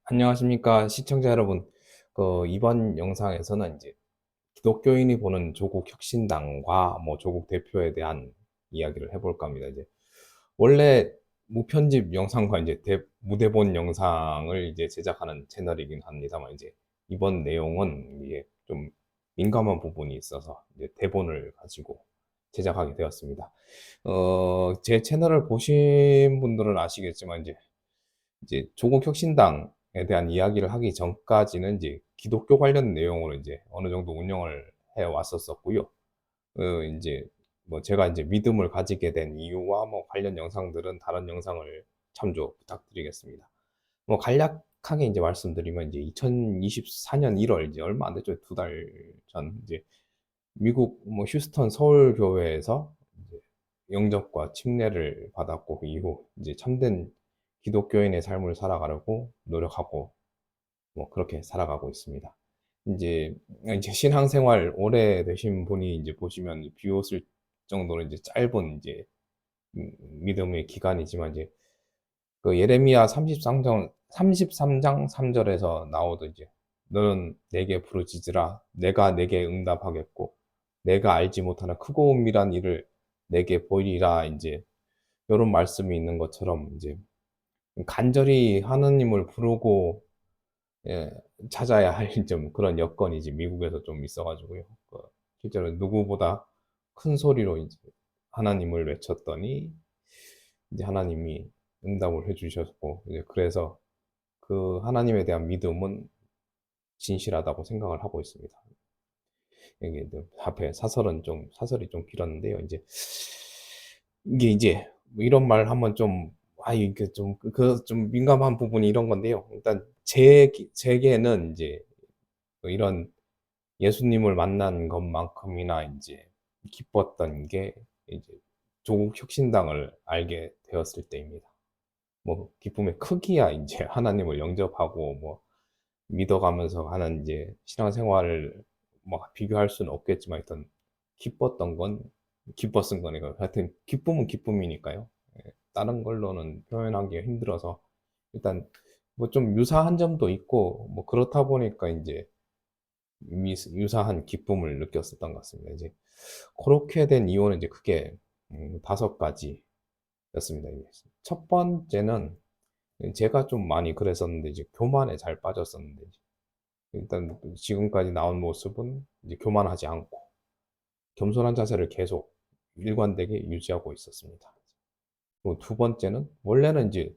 안녕하십니까 시청자 여러분. 이번 영상에서는 이제 기독교인이 보는 조국 혁신당과 뭐 조국 대표에 대한 이야기를 해볼까 합니다. 이제 원래 무편집 영상과 이제 무대본 영상을 이제 제작하는 채널이긴 합니다만, 이제 이번 내용은 이게 좀 민감한 부분이 있어서 이제 대본을 가지고 제작하게 되었습니다. 제 채널을 보신 분들은 아시겠지만, 이제 조국 혁신당에 대한 이야기를 하기 전까지는 이제 기독교 관련 내용으로 이제 어느 정도 운영을 해 왔었었고요. 이제 뭐 제가 이제 믿음을 가지게 된 이유와 뭐 관련 영상들은 다른 영상을 참조 부탁드리겠습니다. 뭐 간략하게 이제 말씀드리면, 이제 2024년 1월, 이제 얼마 안 됐죠. 2달 전, 이제 미국 뭐 휴스턴 서울 교회에서 이제 영접과 침례를 받았고, 그 이후 이제 참된 기독교인의 삶을 살아가려고 노력하고 뭐 그렇게 살아가고 있습니다. 이제 신앙생활 오래되신 분이 이제 보시면 비웃을 정도로 이제 짧은 이제 믿음의 기간이지만, 이제 그 예레미야 33장 3절에서 나오듯, 이제 너는 내게 부르짖으라 내가 내게 응답하겠고 내가 알지 못하는 크고 은밀한 일을 내게 보이리라, 이제 이런 말씀이 있는 것처럼, 이제 간절히 하느님을 부르고 예, 찾아야 할 좀 그런 여건이 이제 미국에서 좀 있어가지고요. 실제로 누구보다 큰 소리로 이제 하나님을 외쳤더니 이제 하나님이 응답을 해주셨고, 이제 그래서 그 하나님에 대한 믿음은 진실하다고 생각을 하고 있습니다. 이게 앞에 사설이 좀 길었는데요. 이게 이제 뭐 이런 말 하면 좀, 이게 좀 민감한 부분이 이런 건데요. 일단 제게는 이제 이런 예수님을 만난 것만큼이나 이제 기뻤던 게 이제 조국 혁신당을 알게 되었을 때입니다. 뭐 기쁨의 크기야 이제 하나님을 영접하고 뭐 믿어가면서 하는 이제 신앙생활을 뭐 비교할 수는 없겠지만, 일단 기뻤던 건 기뻤은 거니까, 하여튼 기쁨은 기쁨이니까요. 다른 걸로는 표현하기가 힘들어서 일단 뭐 좀 유사한 점도 있고 뭐 그렇다 보니까 이제 유사한 기쁨을 느꼈었던 것 같습니다. 이제 그렇게 된 이유는 이제 크게 5가지였습니다. 첫 번째는 제가 좀 많이 그랬었는데, 이제 교만에 잘 빠졌었는데, 일단 지금까지 나온 모습은 이제 교만하지 않고 겸손한 자세를 계속 일관되게 유지하고 있었습니다. 그리고 두 번째는, 원래는 이제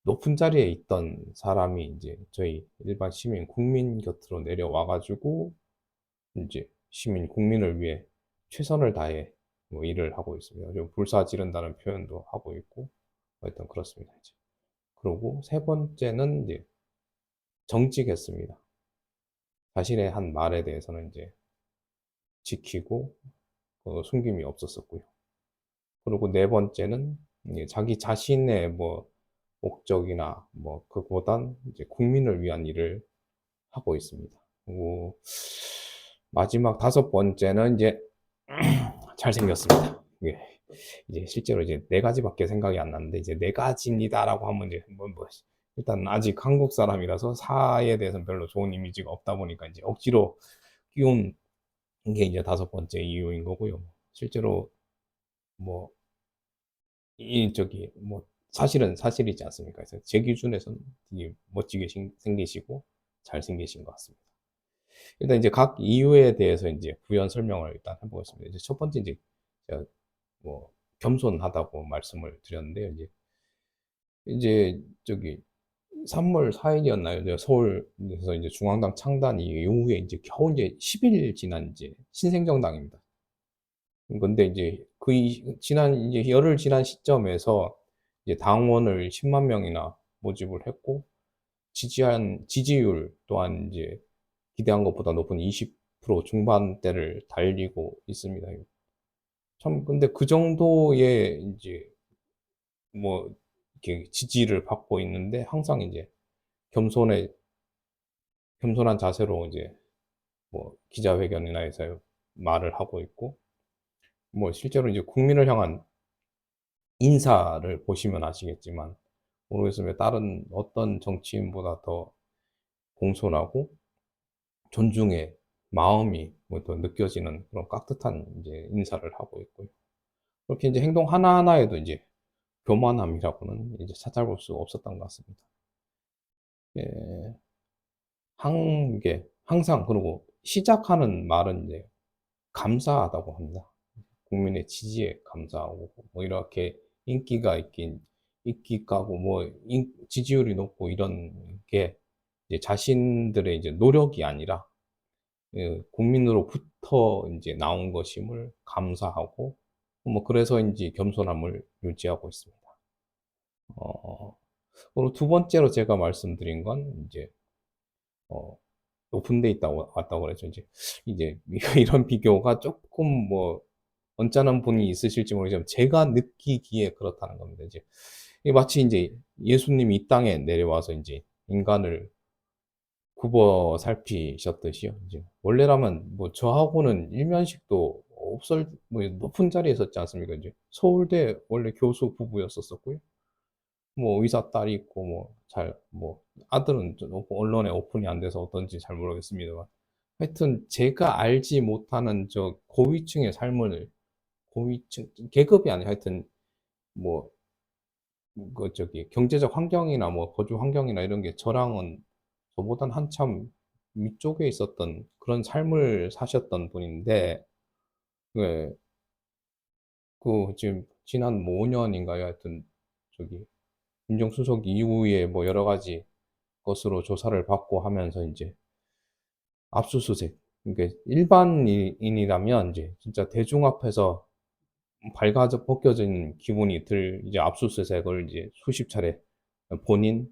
높은 자리에 있던 사람이 이제 저희 일반 시민 국민 곁으로 내려와가지고 이제 시민 국민을 위해 최선을 다해 뭐 일을 하고 있습니다. 좀 불사 지른다는 표현도 하고 있고, 하여튼 그렇습니다. 이제. 그리고 세 번째는 이제 정직했습니다. 자신의 한 말에 대해서는 이제 지키고 숨김이 없었었고요. 그리고 네 번째는 이제 자기 자신의 뭐 목적이나 뭐 그보단 이제 국민을 위한 일을 하고 있습니다. 그리고 마지막 5번째는 이제 잘생겼습니다. 예. 이제 실제로 이제 4가지밖에 생각이 안 나는데, 이제 4가지입니다라고 하면 이제 뭐 일단 아직 한국 사람이라서 사에 대해서는 별로 좋은 이미지가 없다 보니까 이제 억지로 끼운 게 이제 5번째 이유인 거고요. 실제로 뭐 이 저기 뭐 사실은 사실이지 않습니까? 그래서 제 기준에서는 되게 멋지게 생기시고 잘생기신 것 같습니다. 일단 이제 각 이유에 대해서 이제 부연 설명을 일단 해보겠습니다. 이제 첫 번째, 이제 제가 뭐 겸손하다고 말씀을 드렸는데요. 이제 저기 3월 4일이었나요? 이제 서울에서 이제 중앙당 창단 이후에 이제 겨우 이제 10일 지난 이제 신생정당입니다. 근데 이제 지난 이제 열흘 지난 시점에서 이제 당원을 10만 명이나 모집을 했고, 지지율 또한 이제 기대한 것보다 높은 20% 중반대를 달리고 있습니다. 참, 근데 그 정도의 이제 뭐 이렇게 지지를 받고 있는데, 항상 이제 겸손한 자세로 이제 뭐 기자회견이나 해서 말을 하고 있고, 뭐 실제로 이제 국민을 향한 인사를 보시면 아시겠지만 모르겠으면 다른 어떤 정치인보다 더 공손하고 존중의 마음이 뭐 더 느껴지는 그런 깍듯한 이제 인사를 하고 있고요. 그렇게 이제 행동 하나하나에도 이제 교만함이라고는 이제 찾아볼 수 없었던 것 같습니다. 예. 게 항상 그리고 시작하는 말은 이제 감사하다고 합니다. 국민의 지지에 감사하고 뭐 이렇게 인기가 있긴 인기가고 뭐 지지율이 높고 이런 게 이제 자신들의 이제 노력이 아니라 국민으로부터 인제 나온 것임을 감사하고 뭐 그래서인지 겸손함을 유지하고 있습니다. 어 그리고 두 번째로 제가 말씀드린 건 인제 어 오픈돼 있다고 왔다고 그랬죠. 이제 이런 비교가 쪼끔 뭐 언짢은 분이 있으실지 모르지만 제가 느끼기에 그렇다는 겁니다. 이제 이게 마치 인제 예수님이 이 땅에 내려와서 인제 인간을 굽어 살피셨듯이요. 이제 원래라면 뭐 저하고는 일면식도 없을 뭐 높은 자리에 섰지 않습니까? 이제 서울대 원래 교수 부부였었었고요. 뭐 의사 딸이 있고 뭐 아들은 좀 언론에 오픈이 안 돼서 어떤지 잘 모르겠습니다만 하여튼 제가 알지 못하는 저 고위층의 삶을 고위층 계급이 아니라 하여튼 뭐 경제적 환경이나 뭐 거주 환경이나 이런 게 저보다는 한참 위쪽에 있었던 그런 삶을 사셨던 분인데 네. 지금 지난 뭐 5 년인가요? 하여튼 저기 민정수석 이후에 뭐 여러 가지 것으로 조사를 받고 하면서 인제 압수수색 그러니까 일반인이라면 인제 진짜 대중 앞에서 발가벗 벗겨진 기분이 들 이제 압수수색을 이제 수십 차례 본인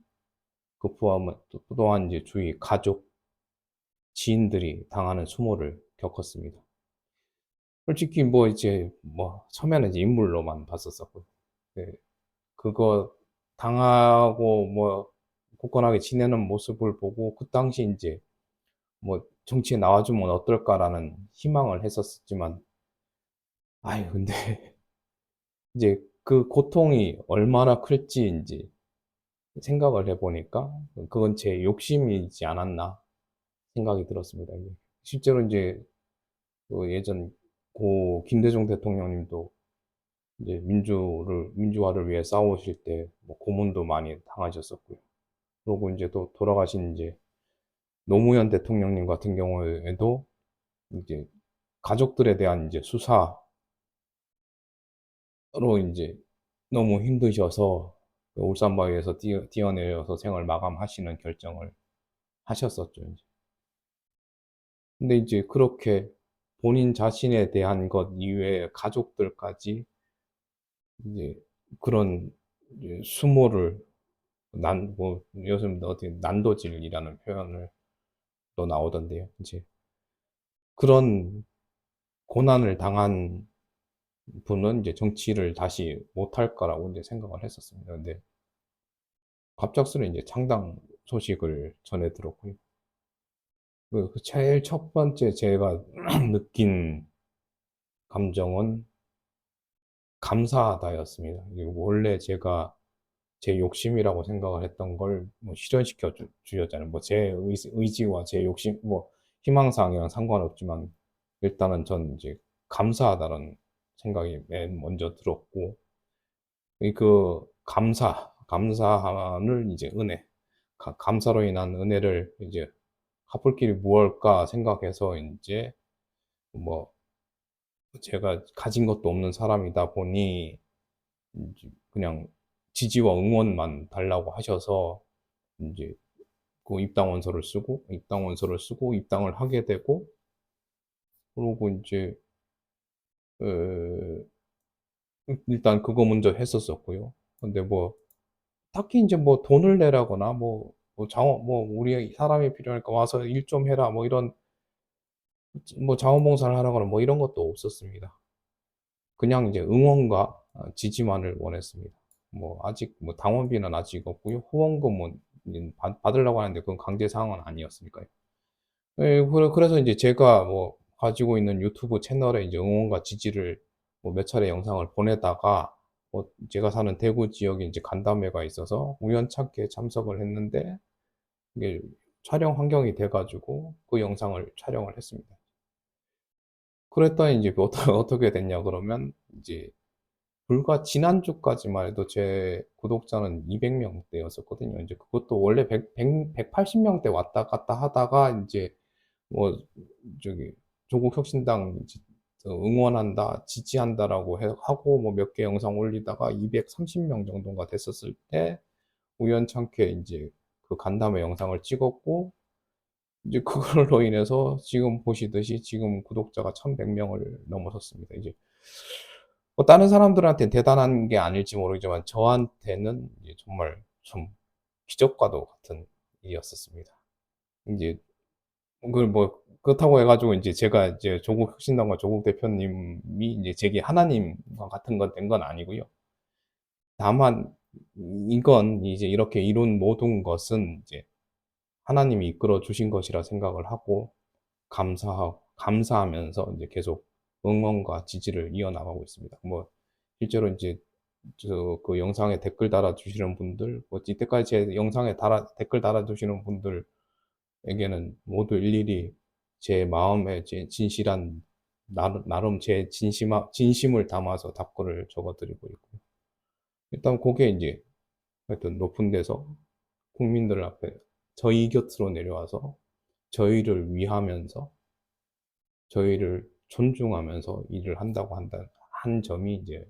포함은 또한 이제 주위 가족, 지인들이 당하는 수모를 겪었습니다. 솔직히 뭐 이제 뭐 처음에는 이제 인물로만 봤었었고 네 그거 당하고 뭐 굳건하게 지내는 모습을 보고 그 당시 인제 뭐 '정치에 나와 주면 어떨까.'라는 희망을 했었지만 아유 근데 이제 그 고통이 얼마나 클지 인제 생각을 해 보니까 '그건 제 욕심이지 않았나.' 생각이 들었습니다. 이게 실제로 인제 예전 고 김대중 대통령님도 이제 민주화를 위해 싸우실 때 뭐 고문도 많이 당하셨었고요. 그러고 인제 또 돌아가신 인제 노무현 대통령님 같은 경우에도 인제 가족들에 대한 인제 수사로 인제 너무 힘드셔서 울산바위에서 뛰어내려서 생을 마감하시는 결정을 하셨었죠 인제. 근데 인제 그렇게 본인 자신에 대한 것 이외에 가족들까지 이제 그런 이제 수모를 요즘 어디 난도질이라는 표현을 또 나오던데요. 인제 그런 고난을 당한 분은 이제 '정치를 다시 못할 거'라고 인제 생각을 했었습니다. 근데 갑작스레 인제 창당 소식을 전해 들었고요. 제일 첫 번째 제가 느낀 감정은 '감사하다.'였습니다. 이게 원래 제가 제 욕심이라고 생각을 했던 걸 뭐 실현시켜 주셨잖아요. 뭐 제 의지와 제 욕심 뭐 희망사항이랑 상관없지만 일단은 저는 인제 '감사하다.'는 생각이 맨 먼저 들었고 감사함을 이제 감사로 인한 은혜를 이제 갚을 길이 무엇일까 생각해서 인제 뭐 제가 가진 것도 없는 사람이다 보니 인제 그냥 지지와 응원만 달라고 하셔서 인제 입당원서를 쓰고 하게 되고 그러고 인제 어 일단 그거 먼저 했었었고요. 근데 뭐 딱히 인제 뭐 돈을 내라거나 "우리 사람이 필요하니까 와서 일 좀 해라." 뭐 이런 자원봉사를 하라거나 뭐 이런 것도 없었습니다. 그냥 이제 응원과 지지만을 원했습니다. 아직 당원비는 아직 없고요. 후원금은 이제 받으려고 하는데 그건 강제 사항은 아니었으니까요. 예 그래서 인제 제가 가지고 있는 유튜브 채널에 이제 응원과 지지를 몇 차례 영상을 보내다가 제가 사는 대구 지역에 이제 간담회가 있어서 우연찮게 참석을 했는데 이게 촬영 환경이 돼 가지고 그 영상을 촬영을 했습니다. 그랬더니 인제 어떻게 됐냐 그러면 이제 불과 지난주까지만 해도 제 구독자는 200 명대였었거든요. 인제 그것도 원래 180 명대 왔다 갔다 하다가 인제 뭐 저기 조국 혁신당 이제 응원한다, 지지한다라고 하고 뭐 몇 개 영상 올리다가 230명 정도가 됐었을 때 우연찮게 인제 그 간담회 영상을 찍었고 이제 그걸로 인해서 지금 보시듯이 지금 구독자가 1,100 명을 넘어섰습니다. 이제 다른 사람들한테는 대단한 게 아닐지 모르지만 저한테는 이제 정말 좀 기적과도 같은 일이었었습니다. 인제 뭐 그렇다고 해 가지고 인제 제가 이제 조국 혁신당과 조국 대표님이 인제 제게 하나님과 같은 건 된 건 아니고요. 다만 이건 이제 이렇게 이룬 모든 것은 이제 하나님이 이끌어 주신 것이라 생각을 하고 감사하면서 인제 계속 응원과 지지를 이어나가고 있습니다. 뭐 실제로 인제 그 영상에 댓글 달아주시는 분들, 뭐 이때까지 제 영상에 댓글 달아주시는 분들에게는 모두 일일이 제 마음에 제 진실한 나름 제 진심을 담아서 답글을 적어 드리고 있고요. 일단 고게 인제 하여튼 높은 데서 국민들 앞에 저희 곁으로 내려와서 저희를 위하면서 저희를 존중하면서 일을 한다고 한 점이 이제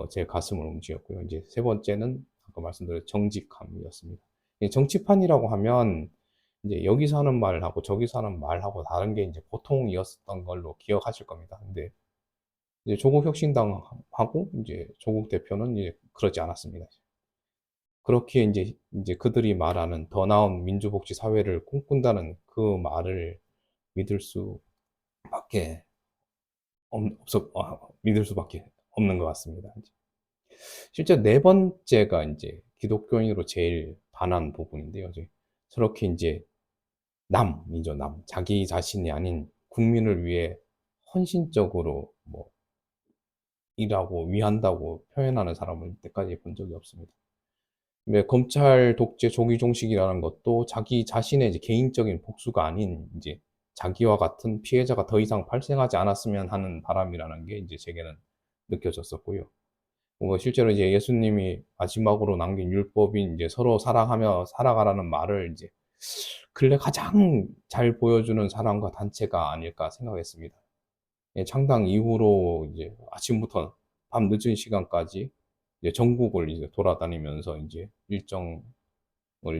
제 가슴을 움직였고요. 이제 세 번째는 아까 말씀드린 정직함이었습니다. 이 정치판이라고 하면 인제 여기서 하는 말하고 저기서 하는 말하고 다른 게 인제 보통이었었던 걸로 기억하실 겁니다. 근데 이제 조국 혁신당하고 인제 조국 대표는 이제 그러지 않았습니다. 그렇게 인제 그들이 말하는 더 나은 민주복지 사회를 꿈꾼다는 그 말을 믿을 수밖에 믿을 수밖에 없는 것 같습니다. 인제. 실제 네 번째가 인제 기독교인으로 제일 반한 부분인데요. 이제 저렇게 인제 남이죠, 남. 자기 자신이 아닌 국민을 위해 헌신적으로 뭐 일하고 위한다고 표현하는 사람을 이때까지 본 적이 없습니다. 네, 검찰 독재 조기 종식이라는 것도 자기 자신의 이제 개인적인 복수가 아닌 인제 자기와 같은 피해자가 더 이상 발생하지 않았으면 하는 바람이라는 게 인제 제게는 느껴졌었고요. 뭐 실제로 이제 예수님이 마지막으로 남긴 율법인 이제 "서로 사랑하며 살아가라."는 말을 인제 근래 가장 잘 보여주는 사람과 단체가 아닐까 생각했습니다. 예, 창당 이후로 이제 아침부터 밤늦은 시간까지 이제 전국을 이제 돌아다니면서 인제 일정을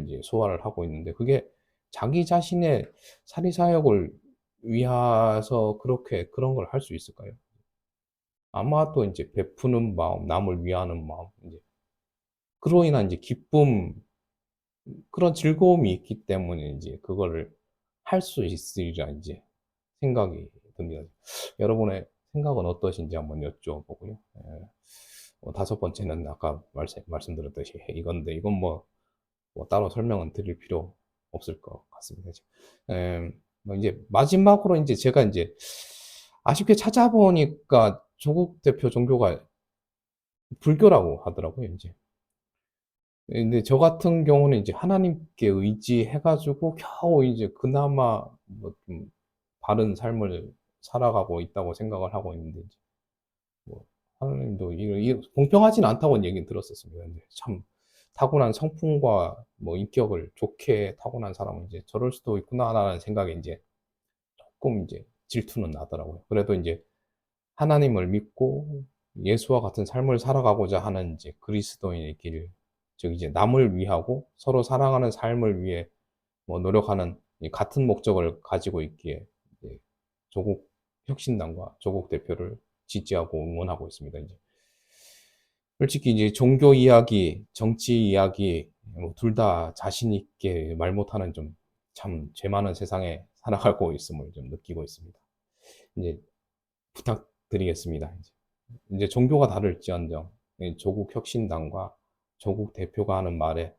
이제 소화를 하고 있는데 그게 자기 자신의 사리사욕을 위해서 그렇게 그런 걸 할 수 있을까요? 아마도 인제 베푸는 마음, 남을 위하는 마음, 인제 그로 인한 인제 기쁨, 그런 즐거움이 있기 때문에 인제 그거를 할 수 있으리라 인제 생각이 듭니다. 여러분의 생각은 어떠신지 한번 여쭤보고요. 예. 다섯 번째는 아까 말씀드렸듯이 이건데 이건 뭐 따로 설명은 드릴 필요 없을 것 같습니다. 뭐 인제 마지막으로 인제 제가 인제 아쉽게 찾아보니까 조국 대표 종교가 불교라고 하더라고요 인제. 예, 근데 저 같은 경우는 이제 하나님께 의지해 가지고 겨우 이제 그나마 뭐 좀 바른 삶을 살아가고 있다고 생각을 하고 있는데 이제 뭐 하나님도 이 공평하진 않다고는 얘기는 들었었습니다. 근데 참 타고난 성품과 뭐 인격을 좋게 타고난 사람은 이제 '저럴 수도 있구나.'라는 생각에 인제 쪼끔 인제 질투는 나더라고요. 그래도 인제 하나님을 믿고 예수와 같은 삶을 살아가고자 하는 인제 그리스도인의 길, 즉 이제 남을 위하고 서로 사랑하는 삶을 위해 뭐 노력하는 이 같은 목적을 가지고 있기에 이제 조국 혁신당과 조국 대표를 지지하고 응원하고 있습니다. 인제 솔직히 이제 종교 이야기, 정치 이야기 뭐 둘 다 자신 있게 말 못하는 좀 참 죄 많은 세상에 살아가고 있음을 좀 느끼고 있습니다. 이제 부탁드리겠습니다. 인제 종교가 다를지언정 이 조국 혁신당과 조국 대표가 하는 말에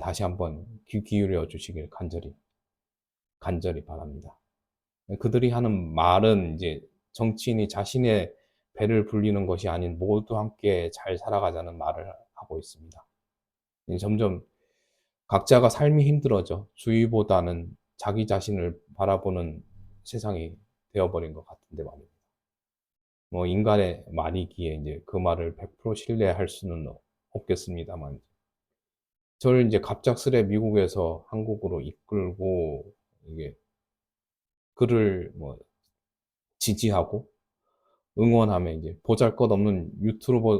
다시 한번 귀 기울여 주시길 간절히 바랍니다. 그들이 하는 말은 인제 정치인이 자신의 배를 불리는 것이 아닌 모두 함께 잘 살아가자는 말을 하고 있습니다. 점점 각자가 삶이 힘들어져 주위보다는 자기 자신을 바라보는 세상이 되어버린 것 같은데 말입니다. 뭐 인간의 말이기에 이제 그 말을 100% 신뢰할 수는 없겠습니다만, 저를 이제 갑작스레 미국에서 한국으로 이끌고 이게 그를 뭐 지지하고 응원하며 이제 보잘것없는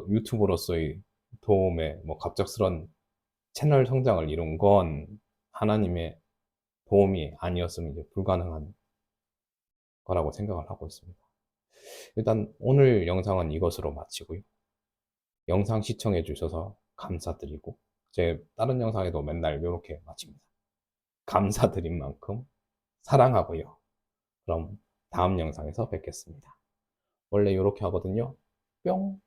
유튜버로서의 도움에 뭐 갑작스런 채널 성장을 이룬 건 하나님의 도움이 아니었으면 이제 불가능한 거라고 생각을 하고 있습니다. 일단 오늘 영상은 이것으로 마치고요. 영상 시청해 주셔서 감사드리고, 제 다른 영상에도 맨날 이렇게 마칩니다. 감사드린 만큼 사랑하고요. 그럼 다음 영상에서 뵙겠습니다. 원래 이렇게 하거든요. 뿅.